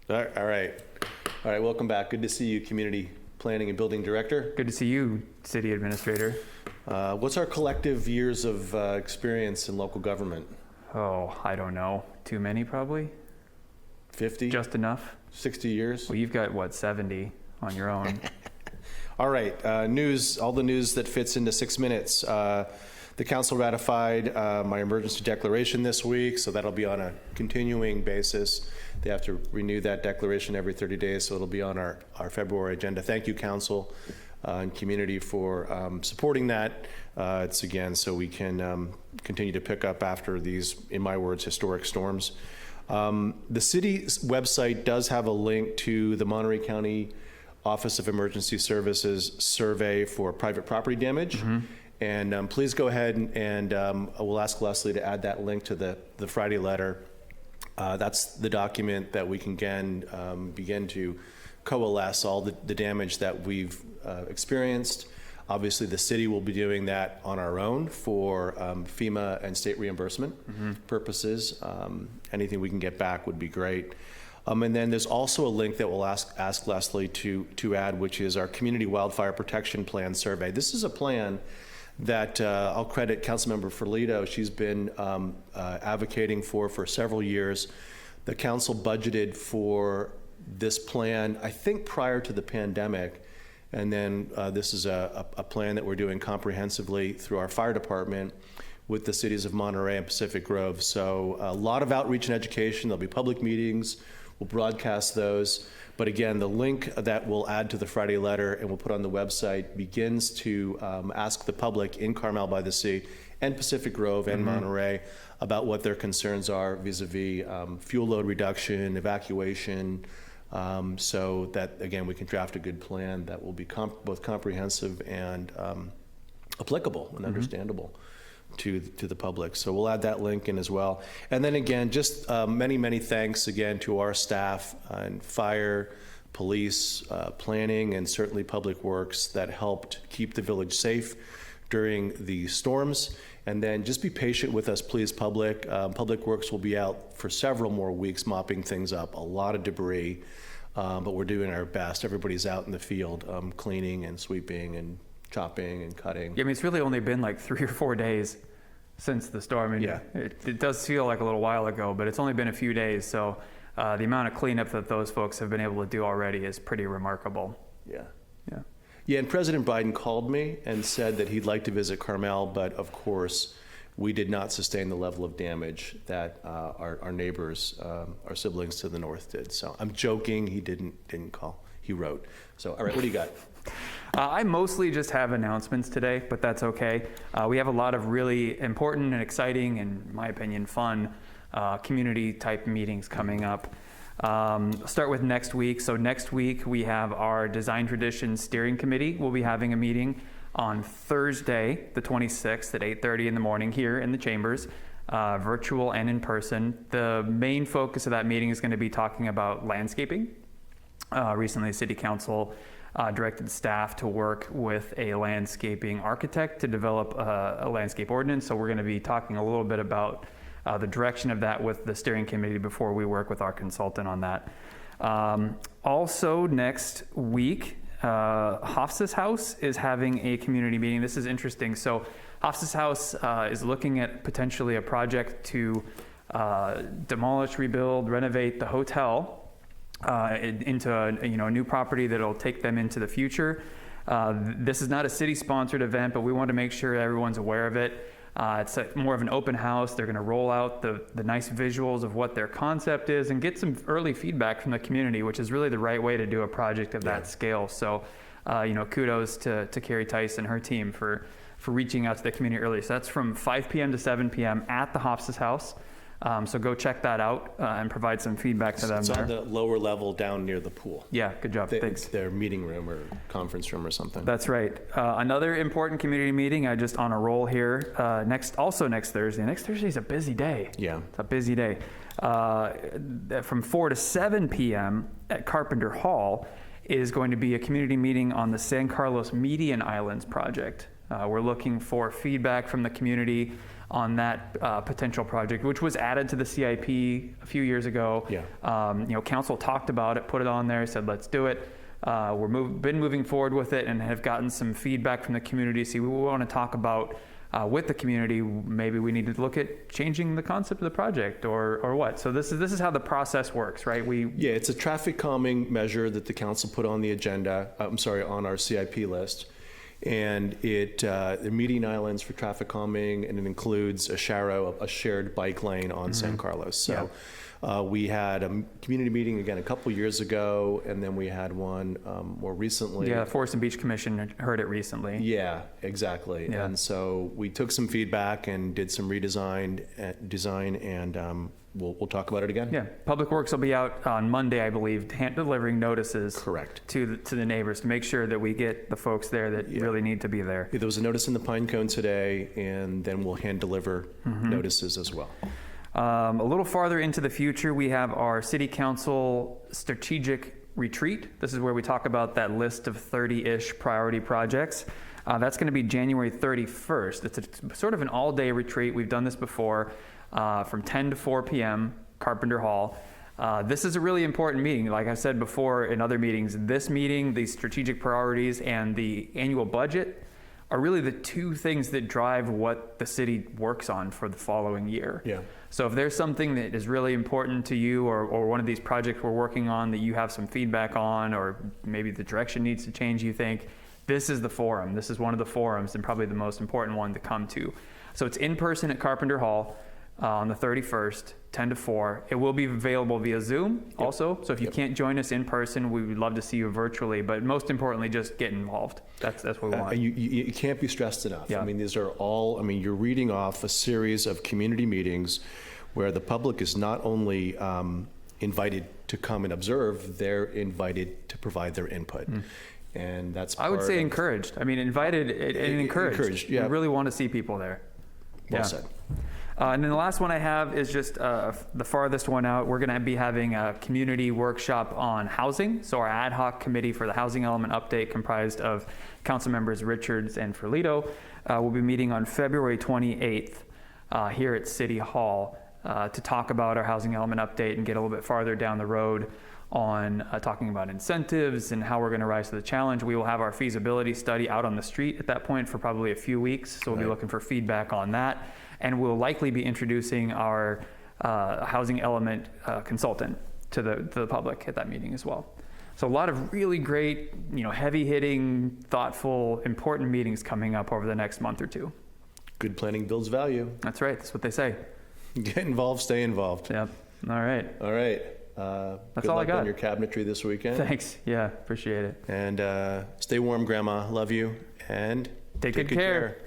All right. Welcome back. Good to see you, Community Planning and Building Director. Good to see you, City Administrator. What's our collective years of experience in local government? Oh, I don't know. Too many, probably? 50? Just enough? 60 years? Well, you've got, what, 70 on your own? All right. News, all the news that fits into 6 minutes. The council ratified my emergency declaration this week, so that'll be on a continuing basis. They have to renew that declaration every 30 days, so it'll be on our February agenda. Thank you, council and community, for supporting that. It's again, so we can continue to pick up after these, in my words, historic storms. The city's website does have a link to the Monterey County Office of Emergency Services survey for private property damage. Mm-hmm. And please go ahead and we'll ask Leslie to add that link to the Friday letter. That's the document that we can begin to coalesce all the damage that we've experienced. Obviously, the city will be doing that on our own for FEMA and state reimbursement purposes. Anything we can get back would be great. And then there's also a link that we'll ask Leslie to add, which is our Community Wildfire Protection Plan survey. This is a plan that I'll credit Councilmember Ferlito. She's been advocating for several years. The council budgeted for this plan, I think, prior to the pandemic. And then this is a plan that we're doing comprehensively through our fire department with the cities of Monterey and Pacific Grove. So a lot of outreach and education. There'll be public meetings. We'll broadcast those. But again, the link that we'll add to the Friday letter and we'll put on the website begins to ask the public in Carmel-by-the-Sea and Pacific Grove and Monterey about what their concerns are vis-a-vis fuel load reduction, evacuation, so that, again, we can draft a good plan that will be both comprehensive and applicable and understandable to the public. So we'll add that link in as well. And then again, just many thanks again to our staff and fire, police, planning, and certainly public works that helped keep the village safe during the storms. And then just be patient with us, please, public. Public works will be out for several more weeks mopping things up, a lot of debris, but we're doing our best. Everybody's out in the field cleaning and sweeping and chopping and cutting. Yeah, I mean, it's really only been like 3 or 4 days since the storm. And yeah, it does feel like a little while ago, but it's only been a few days. So the amount of cleanup that those folks have been able to do already is pretty remarkable. Yeah, and President Biden called me and said that he'd like to visit Carmel, but of course, we did not sustain the level of damage that our neighbors, our siblings to the north did. So I'm joking, he didn't call, he wrote. So, all right, what do you got? I mostly just have announcements today, but that's okay. We have a lot of really important and exciting, and in my opinion, fun community type meetings coming up. I'll start with next week. So next week we have our Design Traditions Steering Committee. We'll be having a meeting on Thursday, the 26th at 8:30 in the morning here in the chambers, virtual and in person. The main focus of that meeting is going to be talking about landscaping. Recently, City Council directed staff to work with a landscaping architect to develop a landscape ordinance. So we're going to be talking a little bit about the direction of that with the steering committee before we work with our consultant on that. Also next week, Hofstas House is having a community meeting. This is interesting. So Hofstas House is looking at potentially a project to demolish, rebuild, renovate the hotel into a new property that'll take them into the future. This is not a city-sponsored event, but we want to make sure everyone's aware of it. It's more of an open house. They're going to roll out the nice visuals of what their concept is and get some early feedback from the community, which is really the right way to do a project of that scale. So, kudos to Carrie Tice and her team for reaching out to the community early. So that's from 5 p.m. to 7 p.m. at the Hofstas House. So go check that out and provide some feedback to them. It's on the lower level down near the pool. Yeah, good job. Thanks. Their meeting room or conference room or something. That's right. Another important community meeting. I just on a roll here. Next Thursday. Next Thursday is a busy day. Yeah, it's a busy day. From 4 to 7 p.m. at Carpenter Hall is going to be a community meeting on the San Carlos Median Islands project. We're looking for feedback from the community on that potential project, which was added to the CIP a few years ago. Yeah. Council talked about it, put it on there, said, let's do it. Been moving forward with it and have gotten some feedback from the community. See, we want to talk about with the community, maybe we need to look at changing the concept of the project or what. So this is how the process works, right? Yeah, it's a traffic calming measure that the council put on the agenda, on our CIP list. And the median islands for traffic calming, and it includes a shared bike lane on San Carlos. So we had a community meeting again a couple years ago, and then we had one more recently. Yeah, Forest and Beach Commission heard it recently. Yeah, exactly. Yeah. And so we took some feedback and did some design, and we'll talk about it again. Yeah, Public Works will be out on Monday, I believe, delivering notices. Correct. To the neighbors to make sure that we get the folks there that really need to be there. Yeah, there was a notice in the Pine Cone today, and then we'll hand deliver notices as well. A little farther into the future, we have our City Council strategic retreat. This is where we talk about that list of 30-ish priority projects. That's going to be January 31st. It's a sort of an all-day retreat. We've done this before, from 10 to 4 p.m., Carpenter Hall. This is a really important meeting. Like I said before in other meetings, this meeting, the strategic priorities, and the annual budget are really the two things that drive what the city works on for the following year. Yeah. So if there's something that is really important to you, or one of these projects we're working on that you have some feedback on, or maybe the direction needs to change, you think, this is the forum. This is one of the forums, and probably the most important one to come to. So it's in person at Carpenter Hall on the 31st, 10 to 4. It will be available via Zoom also. So if you can't join us in person, we would love to see you virtually. But most importantly, just get involved. That's what we want. You can't be stressed enough. Yeah. I mean, these are all, you're reading off a series of community meetings where the public is not only invited to come and observe, they're invited to provide their input. And that's I would say encouraged. Invited and encouraged. Encouraged, yeah. We really want to see people there. Well said. And then the last one I have is just the farthest one out. We're going to be having a community workshop on housing. So our ad hoc committee for the housing element update, comprised of council members Richards and Ferlito, will be meeting on February 28th here at City Hall to talk about our housing element update and get a little bit farther down the road on talking about incentives and how we're going to rise to the challenge. We will have our feasibility study out on the street at that point for probably a few weeks. So we'll be looking for feedback on that. And we'll likely be introducing our housing element consultant to the public at that meeting as well. So a lot of really great, heavy-hitting, thoughtful, important meetings coming up over the next month or two. Good planning builds value. That's right. That's what they say. Get involved, stay involved. Yep. All right. All right. That's good all I luck got. on your cabinetry this weekend. Thanks. Yeah, appreciate it. And stay warm, Grandma. Love you. And Take good care.